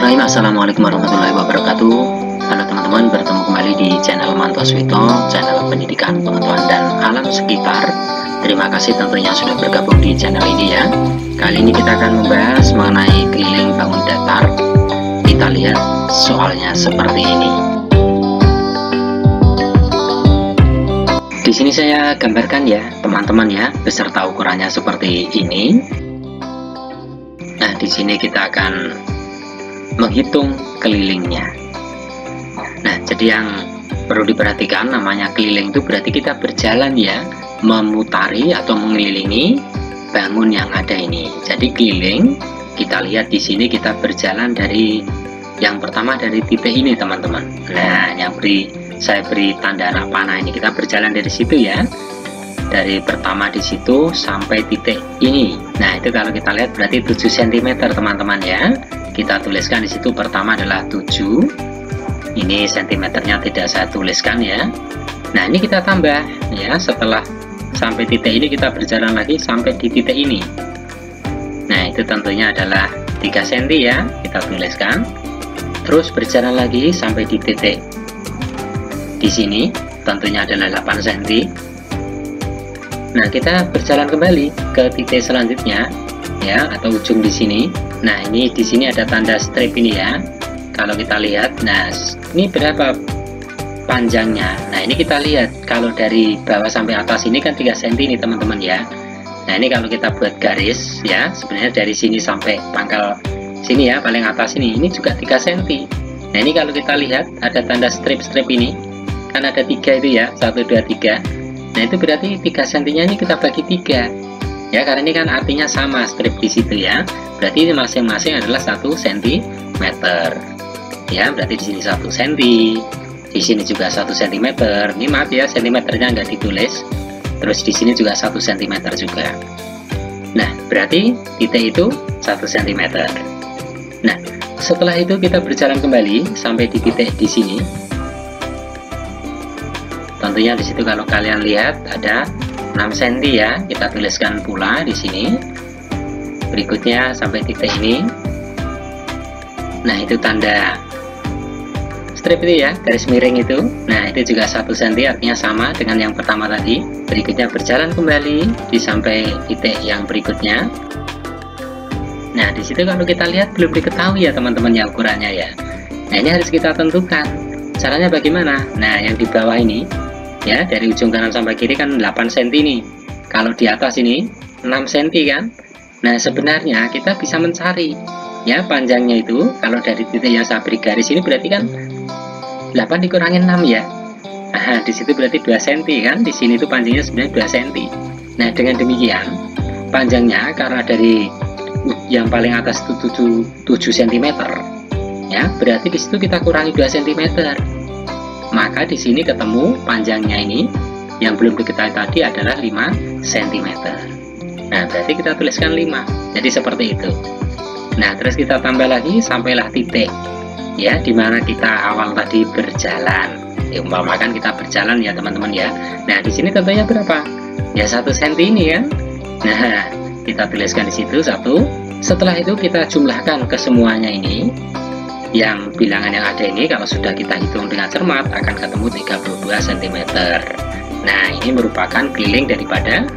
Bismillahirrahmanirrahim. Assalamualaikum warahmatullahi wabarakatuh. Halo teman-teman, bertemu kembali di channel Manto Aswito, channel pendidikan, pengetahuan, dan alam sekitar. Terima kasih tentunya sudah bergabung di channel ini ya. Kali ini kita akan membahas mengenai keliling bangun datar. Kita lihat soalnya seperti ini. Di sini saya gambarkan ya teman-teman ya, beserta ukurannya seperti ini. Nah, di sini kita akan menghitung kelilingnya. Nah, jadi yang perlu diperhatikan, namanya keliling itu berarti kita berjalan ya, memutari atau mengelilingi bangun yang ada ini. Jadi keliling, kita lihat di sini kita berjalan dari yang pertama dari titik ini teman-teman. Nah, saya beri tanda anak panah ini, kita berjalan dari situ ya. Dari pertama di situ sampai titik ini. Nah, itu kalau kita lihat berarti 7 cm teman-teman ya. Kita tuliskan di situ pertama adalah 7. Ini sentimeternya tidak saya tuliskan ya. Nah, ini kita tambah ya, setelah sampai titik ini kita berjalan lagi sampai di titik ini. Nah, itu tentunya adalah 3 cm ya, kita tuliskan. Terus berjalan lagi sampai di titik di sini, tentunya adalah 8 cm. Nah, kita berjalan kembali ke titik selanjutnya ya, atau ujung di sini. Nah, ini di sini ada tanda strip ini ya. Kalau kita lihat, nah ini berapa panjangnya. Nah, ini kita lihat kalau dari bawah sampai atas ini kan 3 cm ini teman-teman ya. Nah, ini kalau kita buat garis ya, sebenarnya dari sini sampai pangkal sini ya, paling atas ini juga 3 cm. Nah, ini kalau kita lihat ada tanda strip-strip ini, kan ada 3 itu ya, 1, 2, 3. Nah, itu berarti 3 cm-nya ini kita bagi 3 ya, karena ini kan artinya sama strip di situ ya. Berarti ini masing-masing adalah 1 cm ya. Berarti di sini 1 cm, di sini juga 1 cm. Ini maaf ya, sentimeternya nggak ditulis. Terus di sini juga 1 cm juga. Nah, berarti titik itu 1 cm. Nah, setelah itu kita berjalan kembali sampai di titik di sini. Tentunya di situ kalau kalian lihat ada 6 cm ya, kita tuliskan pula di sini. Berikutnya sampai titik ini. Nah, itu tanda strip itu ya, garis miring itu. Nah, itu juga 1 cm, artinya sama dengan yang pertama tadi. Berikutnya berjalan kembali di sampai titik yang berikutnya. Nah, di situ kalau kita lihat belum diketahui ya teman-teman ya ukurannya ya. Nah, ini harus kita tentukan. Caranya bagaimana? Nah, yang di bawah ini ya, dari ujung kanan sampai kiri kan 8 cm nih. Kalau di atas ini 6 cm kan. Nah, sebenarnya kita bisa mencari ya panjangnya itu. Kalau dari titik yang saya beri garis ini berarti kan 8 dikurangi 6 ya. Nah, di situ berarti 2 cm kan. Di sini tuh panjangnya sebenarnya 2 cm. Nah, dengan demikian panjangnya karena dari yang paling atas itu 7 cm ya, berarti di situ kita kurangi 2 cm. Maka di sini ketemu panjangnya ini yang belum diketahui tadi adalah 5 cm. Nah, berarti kita tuliskan 5. Jadi seperti itu. Nah, terus kita tambah lagi sampailah titik ya, dimana kita awal tadi berjalan. Umpamakan kita berjalan ya teman-teman ya. Nah, di sini tentunya berapa? Ya 1 cm ini kan. Nah, kita tuliskan di situ 1. Setelah itu kita jumlahkan ke semuanya ini. Yang bilangan yang ada ini kalau sudah kita hitung dengan cermat akan ketemu 32 cm. Nah, ini merupakan keliling daripada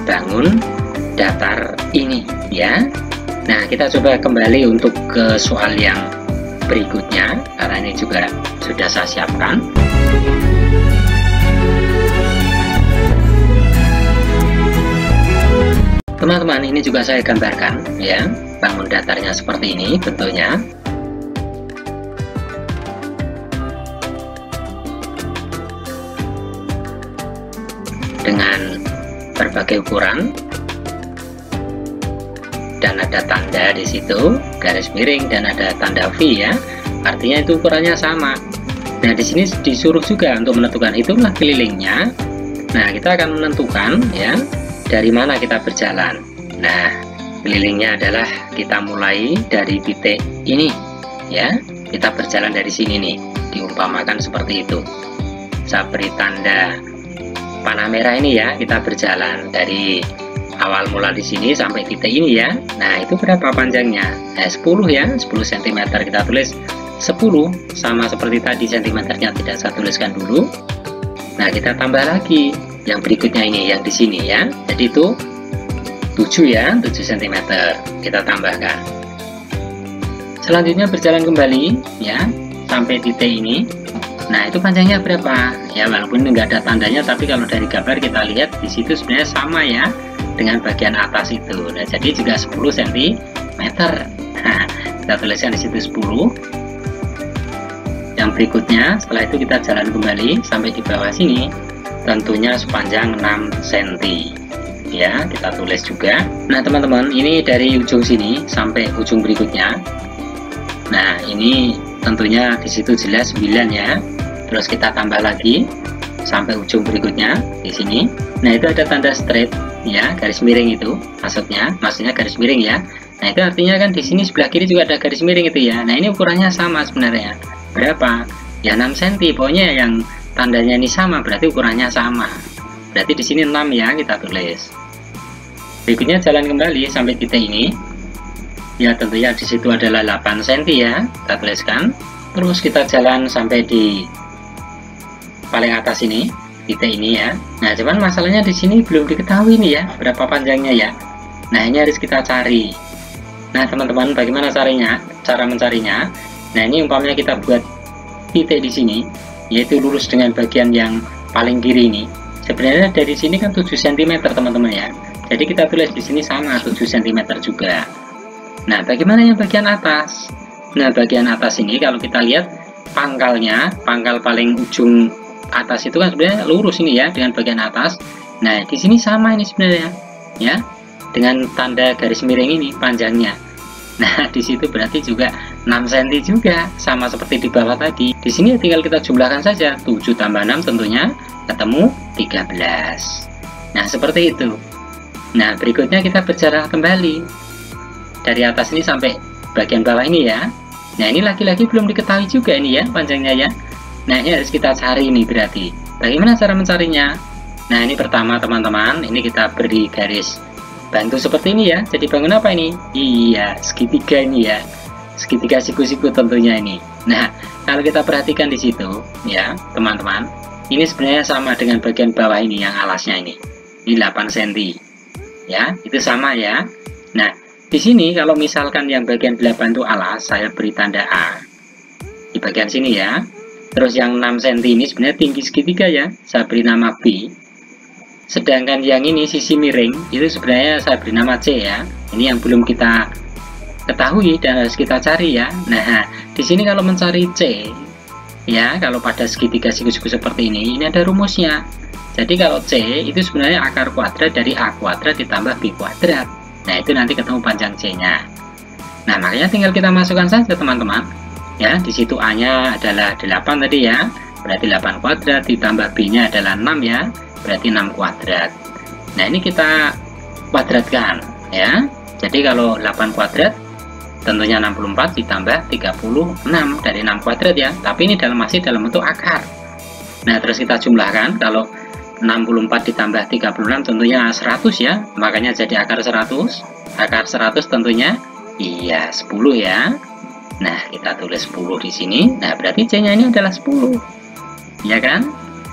bangun datar ini ya. Nah, kita coba kembali untuk ke soal yang berikutnya, karena ini juga sudah saya siapkan. Teman-teman, ini juga saya gambarkan ya, bangun datarnya seperti ini bentuknya. Dengan berbagai ukuran dan ada tanda di situ garis miring dan ada tanda V ya, artinya itu ukurannya sama. Nah, di sini disuruh juga untuk menentukan itulah kelilingnya. Nah, kita akan menentukan ya dari mana kita berjalan. Nah, kelilingnya adalah kita mulai dari titik ini ya, kita berjalan dari sini nih, diumpamakan seperti itu. Saya beri tanda panah merah ini ya, kita berjalan dari awal mula di sini sampai titik ini ya. Nah, itu berapa panjangnya? 10 ya, 10 cm. Kita tulis 10, sama seperti tadi sentimeternya tidak saya tuliskan dulu. Nah, kita tambah lagi yang berikutnya ini, yang di sini ya. Jadi itu 7 ya, 7 cm. Kita tambahkan. Selanjutnya berjalan kembali ya, sampai titik ini. Nah, itu panjangnya berapa? Ya, walaupun nggak ada tandanya, tapi kalau dari gambar kita lihat di situ sebenarnya sama ya dengan bagian atas itu. Nah, jadi juga 10 cm. Nah, kita tuliskan di situ 10. Yang berikutnya, setelah itu kita jalan kembali sampai di bawah sini, tentunya sepanjang 6 cm. Ya, kita tulis juga. Nah, teman-teman, ini dari ujung sini sampai ujung berikutnya. Nah, ini tentunya di situ jelas 9 ya. Terus kita tambah lagi sampai ujung berikutnya di sini. Nah, itu ada tanda straight ya, garis miring itu maksudnya garis miring ya. Nah, itu artinya kan di sini sebelah kiri juga ada garis miring itu ya. Nah, ini ukurannya sama sebenarnya. Berapa? Ya 6 cm. Pokoknya yang tandanya ini sama, berarti ukurannya sama. Berarti di sini 6 ya, kita tulis. Berikutnya jalan kembali sampai titik ini. Ya, tentunya di situ adalah 8 cm ya, kita tuliskan. Terus kita jalan sampai di paling atas ini, titik ini ya. Nah, cuman masalahnya di sini belum diketahui nih ya, berapa panjangnya ya. Nah, ini harus kita cari. Nah, teman-teman, bagaimana caranya? Cara mencarinya? Nah, ini umpamanya kita buat titik di sini, yaitu lurus dengan bagian yang paling kiri ini. Sebenarnya dari sini kan 7 cm, teman-teman ya. Jadi kita tulis di sini sama 7 cm juga. Nah, bagaimana yang bagian atas? Nah, bagian atas ini kalau kita lihat pangkalnya, pangkal paling ujung atas itu kan sebenarnya lurus ini ya dengan bagian atas. Nah, di sini sama ini sebenarnya ya, dengan tanda garis miring ini panjangnya. Nah, di situ berarti juga 6 cm juga, sama seperti di bawah tadi. Di sini tinggal kita jumlahkan saja, 7 tambah 6 tentunya ketemu 13. Nah, seperti itu. Nah, berikutnya kita berjalan kembali dari atas ini sampai bagian bawah ini ya. Nah, ini lagi-lagi belum diketahui juga ini ya panjangnya ya. Nah, ini harus kita cari nih berarti. Bagaimana cara mencarinya? Nah, ini pertama teman-teman, ini kita beri garis bantu seperti ini ya. Jadi bangun apa ini? Iya, segitiga ini ya. Segitiga siku-siku tentunya ini. Nah, kalau kita perhatikan di situ ya, teman-teman, ini sebenarnya sama dengan bagian bawah ini yang alasnya ini. Ini 8 cm. Ya, itu sama ya. Nah, di sini kalau misalkan yang bagian 8 itu alas, saya beri tanda A. Di bagian sini ya. Terus yang 6 cm ini sebenarnya tinggi segitiga ya, saya beri nama B. Sedangkan yang ini sisi miring, itu sebenarnya saya beri nama C ya. Ini yang belum kita ketahui dan harus kita cari ya. Nah, di sini kalau mencari C, ya kalau pada segitiga siku-siku seperti ini ada rumusnya. Jadi kalau C itu sebenarnya akar kuadrat dari A kuadrat ditambah B kuadrat. Nah, itu nanti ketemu panjang C-nya. Nah, makanya tinggal kita masukkan saja teman-teman. Ya, di situ A-nya adalah 8 tadi ya, berarti 8 kuadrat ditambah B-nya adalah 6 ya, berarti 6 kuadrat. Nah, ini kita kuadratkan ya. Jadi kalau 8 kuadrat tentunya 64 ditambah 36 dari 6 kuadrat ya, tapi ini masih dalam bentuk akar. Nah, terus kita jumlahkan, kalau 64 ditambah 36 tentunya 100 ya, makanya jadi akar 100. Akar 100 tentunya iya 10 ya. Nah, kita tulis 10 di sini. Nah, berarti C-nya ini adalah 10. Ya kan?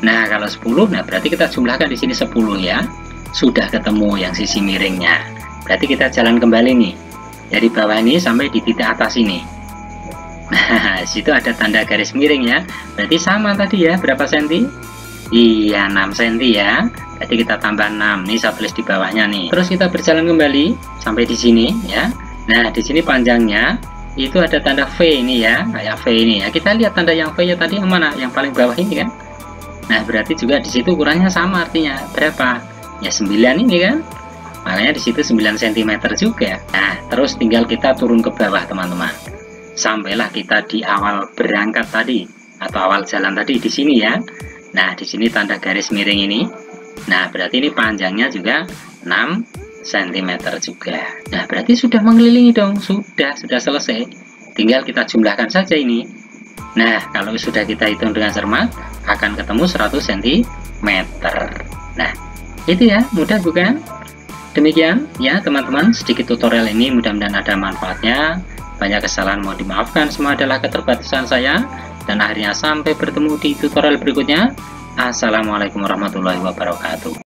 Nah, kalau 10, nah berarti kita jumlahkan di sini 10 ya. Sudah ketemu yang sisi miringnya. Berarti kita jalan kembali nih. Dari bawah ini sampai di titik atas ini. Nah, situ ada tanda garis miring ya. Berarti sama tadi ya, berapa senti? Iya, 6 cm ya. Jadi kita tambah 6. Nih saya tulis di bawahnya nih. Terus kita berjalan kembali sampai di sini ya. Nah, di sini panjangnya itu ada tanda V ini ya, kayak V ini ya. Kita lihat tanda yang V ya tadi yang mana? Yang paling bawah ini kan. Nah, berarti juga di situ ukurannya sama, artinya berapa? Ya 9 ini kan. Makanya di situ 9 cm juga. Nah, terus tinggal kita turun ke bawah teman-teman. Sampailah kita di awal berangkat tadi atau awal jalan tadi di sini ya. Nah, di sini tanda garis miring ini. Nah, berarti ini panjangnya juga 6 cm juga. Nah, berarti sudah mengelilingi dong. Sudah selesai. Tinggal kita jumlahkan saja ini. Nah, kalau sudah kita hitung dengan cermat, akan ketemu 100 cm. Nah, itu ya, mudah bukan? Demikian ya teman-teman, sedikit tutorial ini mudah-mudahan ada manfaatnya. Banyak kesalahan mohon dimaafkan, semua adalah keterbatasan saya. Dan akhirnya sampai bertemu di tutorial berikutnya. Assalamualaikum warahmatullahi wabarakatuh.